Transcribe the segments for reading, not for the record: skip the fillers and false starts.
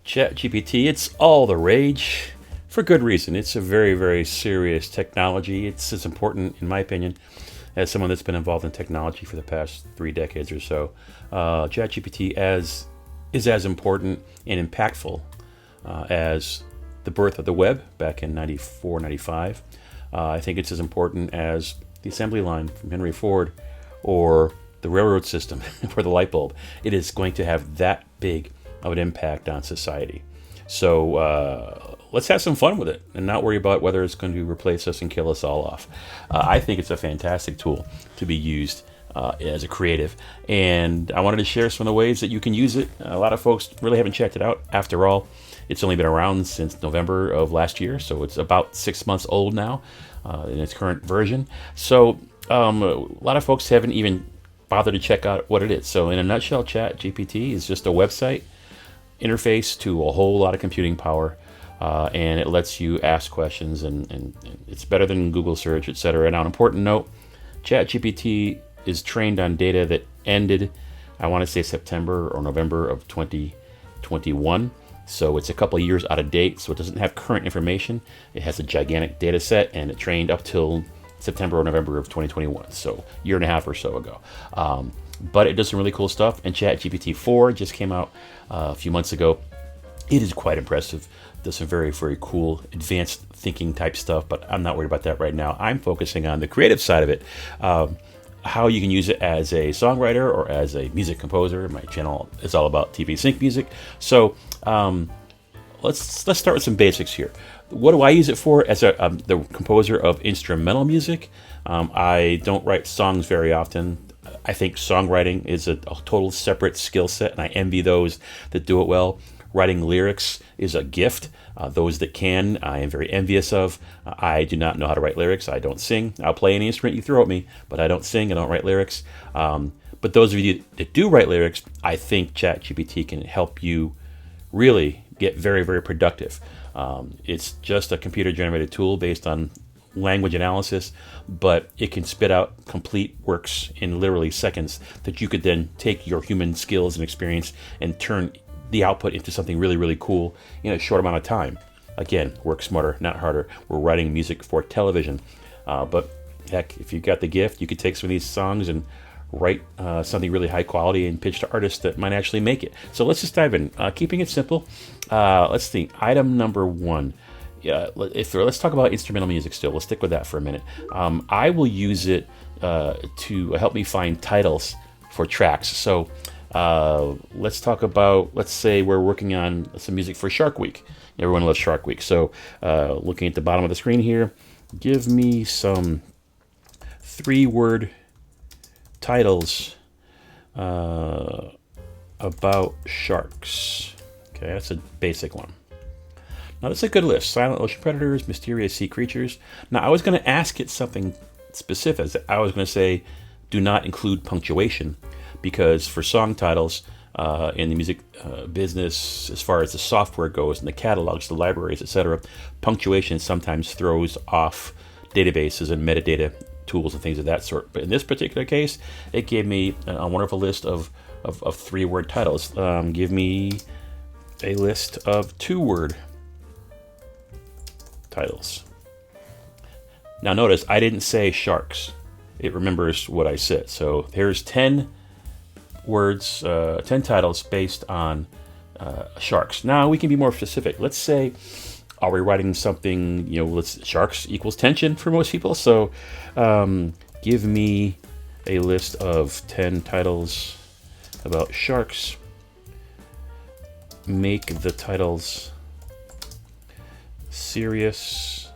ChatGPT, it's all the rage for good reason. It's a very, very serious technology. It's as important, in my opinion, as someone that's been involved in technology for the past 3 decades or so. ChatGPT is as important and impactful as the birth of the web back in 94, 95. I think it's as important as the assembly line from Henry Ford or the railroad system or the light bulb. It is going to have that big of an impact on society. So let's have some fun with it and not worry about whether it's going to replace us and kill us all off. I think it's a fantastic tool to be used as a creative, and I wanted to share some of the ways that you can use it. A lot of folks really haven't checked it out. After all, it's only been around since November of last year, so it's about 6 months old now in its current version. So a lot of folks haven't even bothered to check out what it is. So in a nutshell, ChatGPT is just a website interface to a whole lot of computing power, and it lets you ask questions, and it's better than Google search, etc. Now, an important note, ChatGPT is trained on data that ended, I want to say, September or November of 2021. So it's a couple of years out of date, so it doesn't have current information. It has a gigantic data set, and it trained up till September or November of 2021, so a year and a half or so ago. But it does some really cool stuff, and ChatGPT 4 just came out a few months ago. It is quite impressive. Does some very, very cool advanced thinking type stuff, but I'm not worried about that right now. I'm focusing on the creative side of it. How you can use it as a songwriter or as a music composer. My channel is all about TV sync music. So let's start with some basics here. What do I use it for? As the composer of instrumental music, I don't write songs very often. I think songwriting is a total separate skill set, and I envy those that do it well. Writing lyrics is a gift. Those that can, I am very envious of. I do not know how to write lyrics. I don't sing. I'll play any instrument you throw at me, but I don't sing. I don't write lyrics. But those of you that do write lyrics, I think ChatGPT can help you really get very, very productive. It's just a computer-generated tool based on language analysis, but it can spit out complete works in literally seconds that you could then take your human skills and experience and turn the output into something really, really cool in a short amount of time. Again, work smarter, not harder. We're writing music for television. But heck, if you've got the gift, you could take some of these songs and write something really high quality and pitch to artists that might actually make it. So let's just dive in. Keeping it simple, let's see. Item number 1. Let's talk about instrumental music still. We'll stick with that for a minute. I will use it to help me find titles for tracks. So let's talk about, let's say we're working on some music for Shark Week. Everyone loves Shark Week. So looking at the bottom of the screen here, give me some 3-word titles about sharks. Okay, that's a basic one. Now that's a good list. Silent ocean predators, mysterious sea creatures. Now I was going to ask it something specific. I was going to say, do not include punctuation, because for song titles in the music business, as far as the software goes and the catalogs, the libraries, etc., punctuation sometimes throws off databases and metadata tools and things of that sort. But in this particular case, it gave me a wonderful list of 3-word titles. Give me a list of 2-word titles. Now notice I didn't say sharks. It remembers what I said. So here's 10 words, 10 titles based on sharks. Now we can be more specific. Let's say, are we writing something, sharks equals tension for most people. So give me a list of 10 titles about sharks. Make the titles serious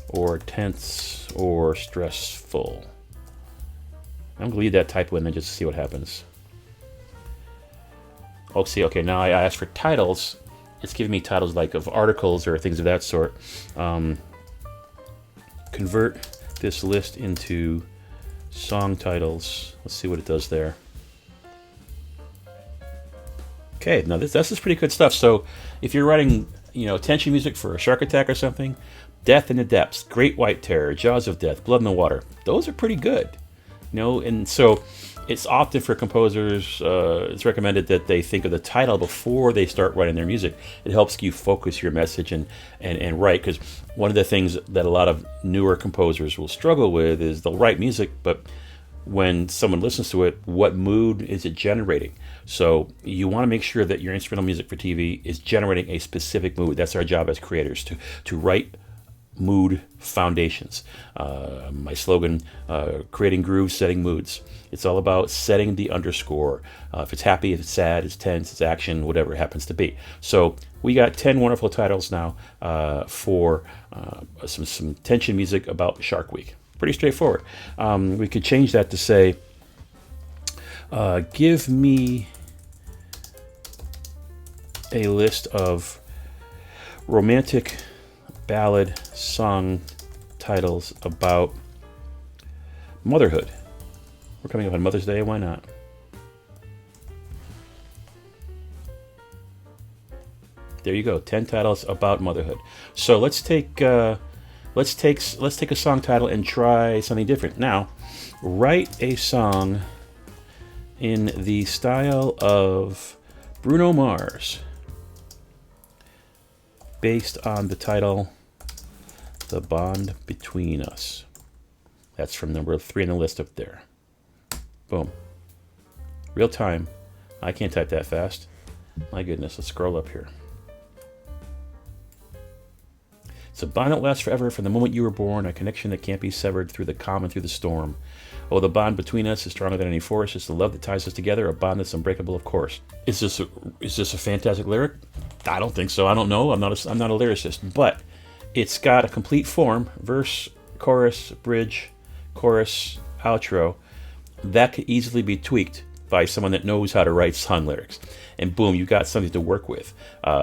or tense or stressful. I'm going to leave that typo in there just to see what happens. Oh, see, okay, now I asked for titles. It's giving me titles like of articles or things of that sort. Convert this list into song titles. Let's see what it does there. Okay, now this is pretty good stuff. So if you're writing, tension music for a shark attack or something, Death in the Depths, Great White Terror, Jaws of Death, Blood in the Water, those are pretty good. And so It's often for composers, it's recommended that they think of the title before they start writing their music. It helps you focus your message and write, because one of the things that a lot of newer composers will struggle with is they'll write music, but when someone listens to it, what mood is it generating? So you want to make sure that your instrumental music for TV is generating a specific mood. That's our job as creators, to write mood foundations. My slogan, creating grooves, setting moods. It's all about setting the underscore. If it's happy, if it's sad, it's tense, it's action, whatever it happens to be. So we got 10 wonderful titles now for some tension music about Shark Week. Pretty straightforward. We could change that to say, give me a list of romantic ballad song titles about motherhood. We're coming up on Mother's Day, why not? There you go, 10 titles about motherhood. So let's take a song title and try something different. Now, write a song in the style of Bruno Mars, based on the title The Bond Between Us. That's from number 3 on the list up there. Boom. Real time. I can't type that fast. My goodness, let's scroll up here. It's a bond that lasts forever from the moment you were born, a connection that can't be severed through the calm and through the storm. Oh, the bond between us is stronger than any force. It's the love that ties us together, a bond that's unbreakable, of course. Is this a fantastic lyric? I don't think so. I don't know. I'm not a lyricist, but it's got a complete form: verse, chorus, bridge, chorus, outro. That could easily be tweaked by someone that knows how to write song lyrics. And boom, you got something to work with.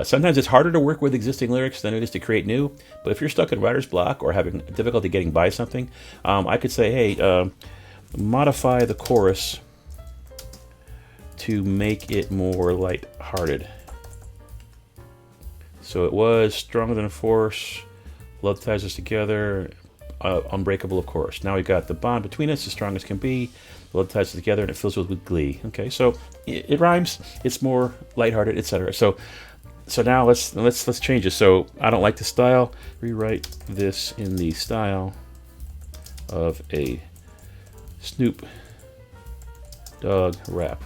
Sometimes it's harder to work with existing lyrics than it is to create new. But if you're stuck in writer's block or having difficulty getting by something, I could say, hey, modify the chorus to make it more light-hearted. So it was stronger than a force, love ties us together, unbreakable, of course. Now we got the bond between us as strong as can be. The love ties us together, and it fills with glee. Okay, so it rhymes. It's more lighthearted, etc. So now let's change it. So I don't like the style. Rewrite this in the style of a Snoop Dogg rap.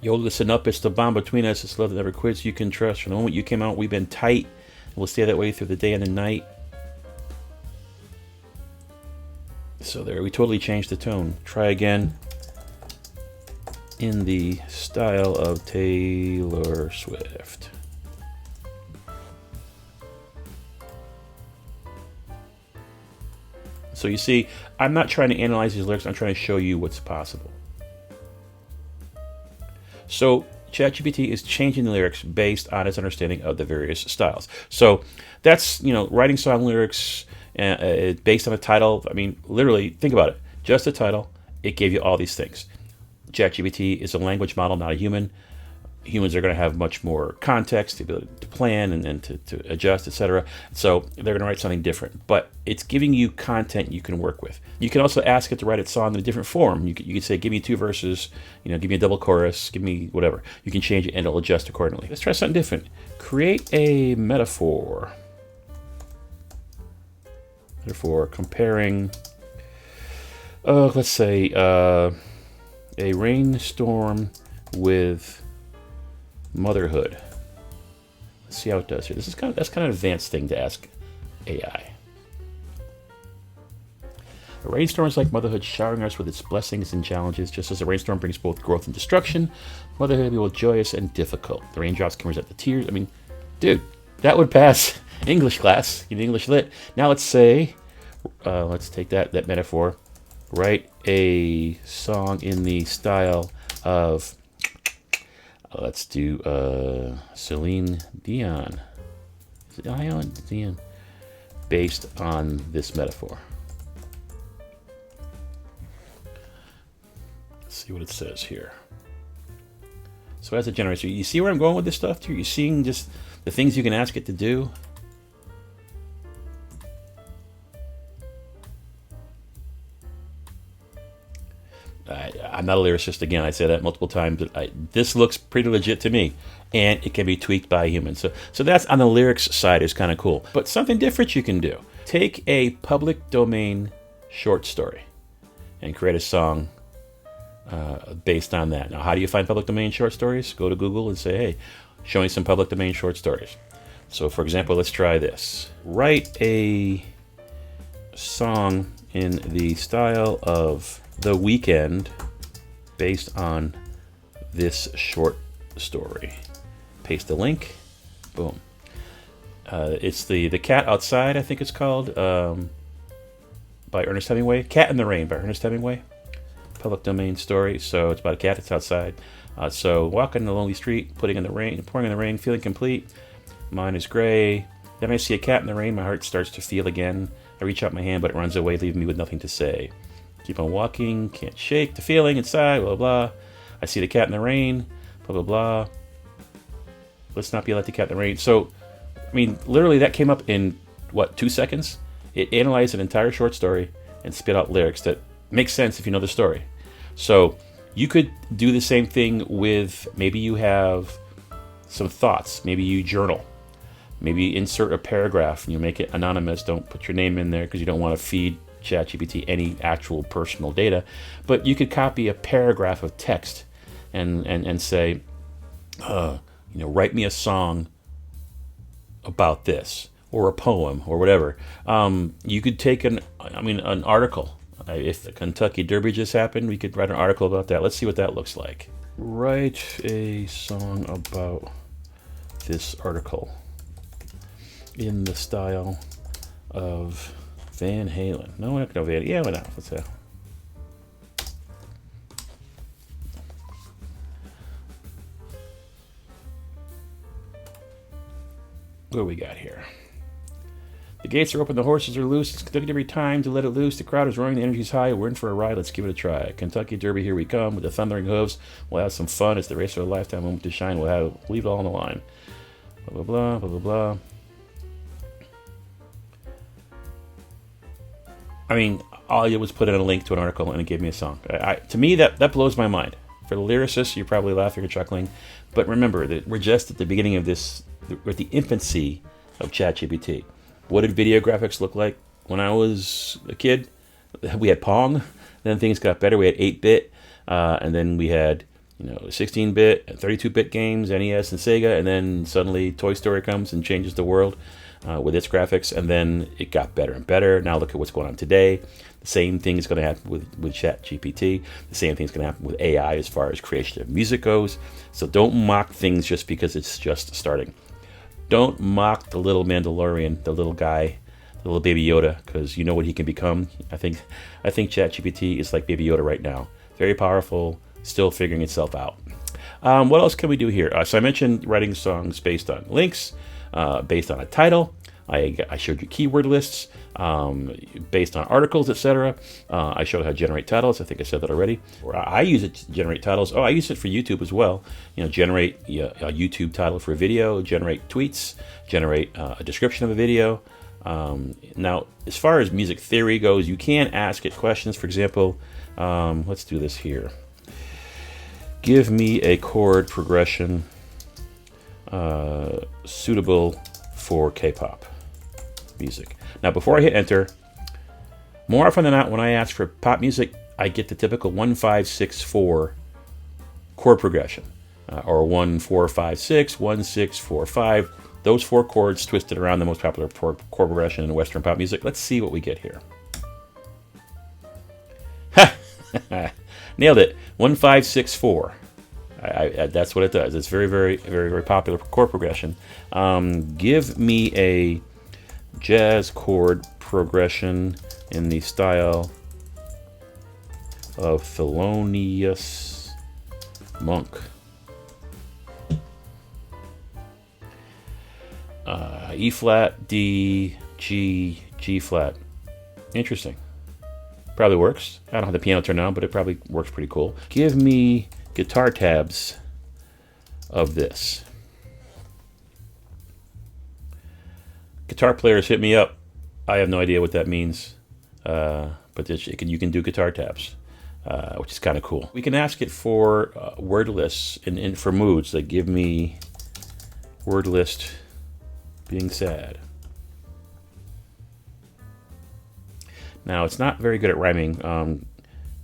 Yo, listen up, it's the bond between us, it's love that never quits, you can trust. From the moment you came out, we've been tight. We'll stay that way through the day and the night. So there, we totally changed the tone. Try again in the style of Taylor Swift. So you see, I'm not trying to analyze these lyrics, I'm trying to show you what's possible. So ChatGPT is changing the lyrics based on its understanding of the various styles. So that's, writing song lyrics based on a title. I mean, literally, think about it. Just a title, it gave you all these things. ChatGPT is a language model, not a human. Humans are going to have much more context, the ability to plan and to adjust, etc. So they're going to write something different. But it's giving you content you can work with. You can also ask it to write its song in a different form. You could say, give me 2 verses, give me a double chorus, give me whatever. You can change it and it'll adjust accordingly. Let's try something different. Create a metaphor. Metaphor comparing, let's say, a rainstorm with motherhood. Let's see how it does here. That's kind of an advanced thing to ask AI. A rainstorm is like motherhood, showering us with its blessings and challenges. Just as a rainstorm brings both growth and destruction, motherhood will be both joyous and difficult. The raindrops can resent the tears. I mean, dude, that would pass English class in English lit. Now let's say, let's take that metaphor, write a song in the style of, let's do Celine Dion. Dion, based on this metaphor. Let's see what it says here. So as a generator, you see where I'm going with this stuff here? You're seeing just the things you can ask it to do? I'm not a lyricist. Again, I say that multiple times, but this looks pretty legit to me, and it can be tweaked by a human. So that's on the lyrics side is kind of cool. But something different you can do: take a public domain short story and create a song based on that. Now, how do you find public domain short stories? Go to Google and say, "Hey, show me some public domain short stories." So, for example, let's try this: write a song in the style of The Weeknd based on this short story. Paste the link. Boom. It's the Cat Outside, I think it's called, by Ernest Hemingway. Cat in the Rain by Ernest Hemingway. Public domain story. So it's about a cat that's outside. So walking the lonely street, pouring in the rain, feeling complete. Mine is gray. Then I see a cat in the rain. My heart starts to feel again. I reach out my hand, but it runs away, leaving me with nothing to say. Keep on walking, can't shake the feeling inside, blah, blah, blah. I see the cat in the rain, blah, blah, blah. Let's not be like the cat in the rain. So, I mean, literally that came up in, 2 seconds? It analyzed an entire short story and spit out lyrics that make sense if you know the story. So, you could do the same thing with, maybe you have some thoughts, maybe you journal. Maybe insert a paragraph and you make it anonymous. Don't put your name in there because you don't want to feed ChatGPT any actual personal data. But you could copy a paragraph of text and say, write me a song about this, or a poem, or whatever. You could take an article. If the Kentucky Derby just happened, we could write an article about that. Let's see what that looks like. Write a song about this article in the style of Van Halen. No, we're not going to Van. Yeah, why not? What's that? What do we got here? The gates are open, the horses are loose. It's Kentucky Derby time to let it loose. The crowd is roaring, the energy's high. We're in for a ride. Let's give it a try. Kentucky Derby, here we come with the thundering hooves. We'll have some fun. It's the race of a lifetime, moment to shine. We'll leave it all on the line. Blah, blah, blah, blah, blah, blah. I mean, all I did was put in a link to an article and it gave me a song. To me, that blows my mind. For the lyricists, you're probably laughing or chuckling. But remember that we're just at the beginning of this, we're at the infancy of ChatGPT. What did video graphics look like when I was a kid? We had Pong. Then things got better. We had 8-bit. And then we had 16-bit and 32-bit games, NES and Sega. And then suddenly Toy Story comes and changes the world with its graphics. And then it got better and better. Now look at what's going on today. The same thing is going to happen with ChatGPT. The same thing is going to happen with AI as far as creation of music goes. So don't mock things just because it's just starting. Don't mock the little Mandalorian, the little guy, the little Baby Yoda, because you know what he can become. I think ChatGPT is like Baby Yoda right now. Very powerful, still figuring itself out. What else can we do here? So I mentioned writing songs based on links, based on a title. I showed you keyword lists, based on articles, etc. I showed how to generate titles. I think I said that already. I use it to generate titles. I use it for YouTube as well. Generate a YouTube title for a video, generate tweets, generate a description of a video. Now, as far as music theory goes, you can ask it questions. For example, let's do this here. Give me a chord progression suitable for K-pop music. Now, before I hit enter, more often than not, when I ask for pop music, I get the typical 1-5-6-4 chord progression, or 1-4-5-6, 1-6-4-5. Those 4 chords twisted around the most popular chord progression in Western pop music. Let's see what we get here. Nailed it. 1-5-6-4. That's what it does. It's very, very, very, very popular chord progression. Give me a jazz chord progression in the style of Thelonious Monk. E flat, D, G, G flat. Interesting. Probably works. I don't have the piano turned on, but it probably works pretty cool. Give me guitar tabs of this. Guitar players, hit me up. I have no idea what that means, but you can do guitar tabs. which is kind of cool. We can ask it for word lists and for moods, like give me word list being sad. Now, it's not very good at rhyming.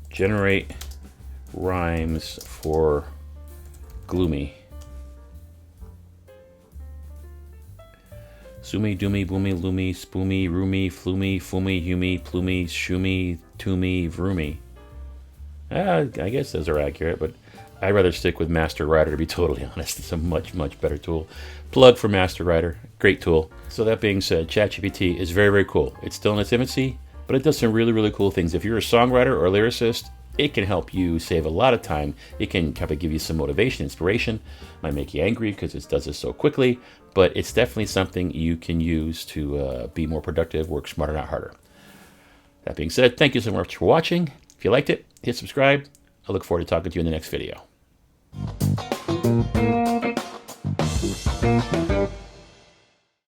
Generate rhymes for gloomy. Zoomy, doomy, boomy, loomy, spoomy, roomy, floomy, foomy, hummy, ploomy, shoomy, toomy, vroomy. I guess those are accurate, but I'd rather stick with Master Writer, to be totally honest. It's a much, much better tool. Plug for Master Writer. Great tool. So that being said, ChatGPT is very, very cool. It's still in its infancy, but it does some really, really cool things. If you're a songwriter or a lyricist, it can help you save a lot of time. It can probably give you some motivation, inspiration. Might make you angry because it does this so quickly, but it's definitely something you can use to be more productive, work smarter, not harder. That being said, thank you so much for watching. If you liked it, hit subscribe. I look forward to talking to you in the next video.